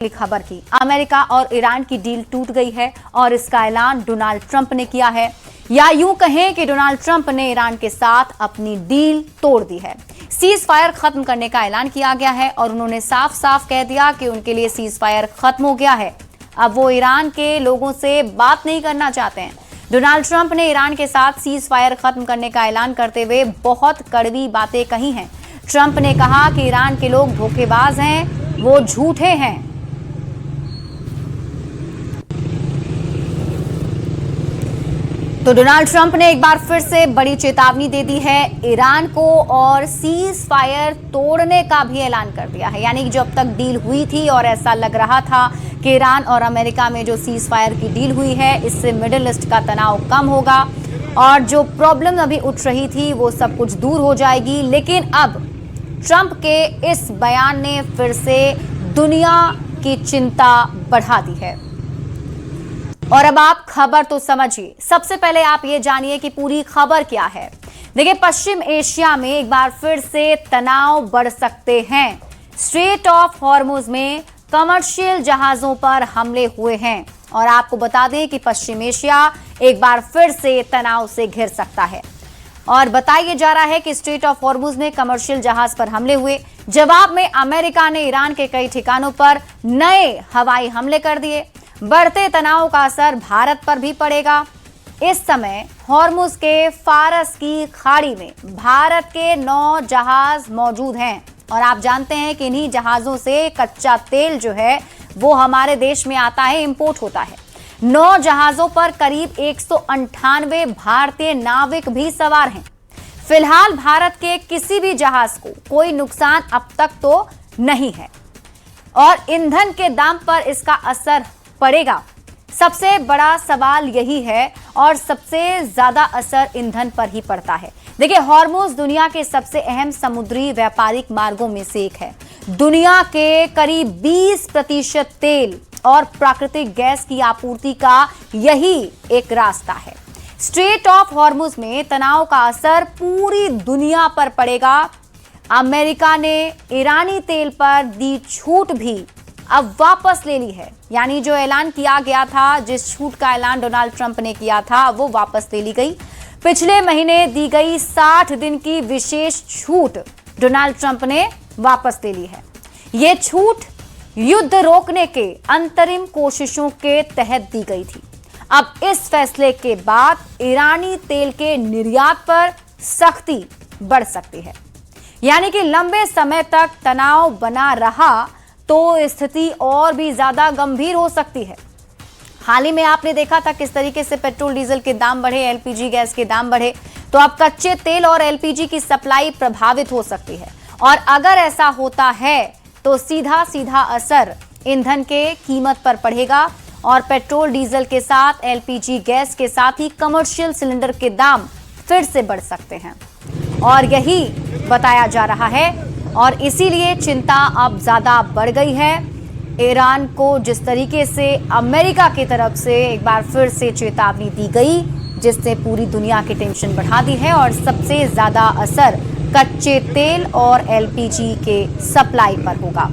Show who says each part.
Speaker 1: खबर की अमेरिका और ईरान की डील टूट गई है और इसका ऐलान डोनाल्ड ट्रंप ने किया है, या यूं कहें कि डोनाल्ड ट्रंप ने ईरान के साथ अपनी डील तोड़ दी है। सीज फायर खत्म करने का ऐलान किया गया है और उन्होंने साफ साफ कह दिया कि उनके लिए सीज फायर खत्म हो गया है। अब वो ईरान के लोगों से बात नहीं करना चाहते हैं। डोनाल्ड ट्रंप ने ईरान के साथ सीज फायर खत्म करने का ऐलान करते हुए बहुत कड़वी बातें कही हैं। ट्रंप ने कहा कि ईरान के लोग धोखेबाज हैं, वो झूठे हैं। तो डोनाल्ड ट्रंप ने एक बार फिर से बड़ी चेतावनी दे दी है ईरान को और सीज फायर तोड़ने का भी ऐलान कर दिया है। यानी कि जो अब तक डील हुई थी और ऐसा लग रहा था कि ईरान और अमेरिका में जो सीज फायर की डील हुई है इससे मिडिल ईस्ट का तनाव कम होगा और जो प्रॉब्लम अभी उठ रही थी वो सब कुछ दूर हो जाएगी। लेकिन अब ट्रंप के इस बयान ने फिर से दुनिया की चिंता बढ़ा दी है। और अब आप खबर तो समझिए। सबसे पहले आप ये जानिए कि पूरी खबर क्या है। देखिए, पश्चिम एशिया में एक बार फिर से तनाव बढ़ सकते हैं। स्ट्रेट ऑफ हॉर्मुज में कमर्शियल जहाजों पर हमले हुए हैं और आपको बता दें कि पश्चिम एशिया एक बार फिर से तनाव से घिर सकता है। और बताया जा रहा है कि स्ट्रेट ऑफ हॉर्मुज में कमर्शियल जहाज पर हमले हुए। जवाब में अमेरिका ने ईरान के कई ठिकानों पर नए हवाई हमले कर दिए। बढ़ते तनाव का असर भारत पर भी पड़ेगा। इस समय हॉर्मुज के फारस की खाड़ी में भारत के 9 जहाज मौजूद हैं और आप जानते हैं कि इन्हीं जहाजों से कच्चा तेल जो है वो हमारे देश में आता है, इंपोर्ट होता है। 9 जहाजों पर करीब 198 भारतीय नाविक भी सवार हैं। फिलहाल भारत के किसी भी जहाज को कोई नुकसान अब तक तो नहीं है और ईंधन के दाम पर इसका असर पड़ेगा। सबसे बड़ा सवाल यही है और सबसे ज्यादा असर ईंधन पर ही पड़ता है। देखिए, हॉर्मुज दुनिया के सबसे अहम समुद्री व्यापारिक मार्गों में से एक है। दुनिया के करीब 20% तेल और प्राकृतिक गैस की आपूर्ति का यही एक रास्ता है। स्ट्रेट ऑफ हॉर्मुज में तनाव का असर पूरी दुनिया पर पड़ेगा। अमेरिका ने ईरानी तेल पर दी छूट भी अब वापस ले ली है। यानी जो ऐलान किया गया था, जिस छूट का ऐलान डोनाल्ड ट्रंप ने किया था, वो वापस ले ली गई। पिछले महीने दी गई 60 दिन की विशेष छूट डोनाल्ड ट्रंप ने वापस ले ली है। ये छूट युद्ध रोकने के अंतरिम कोशिशों के तहत दी गई थी। अब इस फैसले के बाद ईरानी तेल के निर्यात पर सख्ती बढ़ सकती है। यानी कि लंबे समय तक तनाव बना रहा तो स्थिति और भी ज्यादा गंभीर हो सकती है। हाल ही में आपने देखा था किस तरीके से पेट्रोल डीजल के दाम बढ़े, एलपीजी गैस के दाम बढ़े, तो अब कच्चे तेल और एलपीजी की सप्लाई प्रभावित हो सकती है। और अगर ऐसा होता है तो सीधा सीधा असर ईंधन के कीमत पर पड़ेगा और पेट्रोल डीजल के साथ एलपीजी गैस के साथ ही कमर्शियल सिलेंडर के दाम फिर से बढ़ सकते हैं और यही बताया जा रहा है। और इसीलिए चिंता अब ज्यादा बढ़ गई है। ईरान को जिस तरीके से अमेरिका की तरफ से एक बार फिर से चेतावनी दी गई, जिसने पूरी दुनिया की टेंशन बढ़ा दी है और सबसे ज्यादा असर कच्चे तेल और एलपीजी के सप्लाई पर होगा।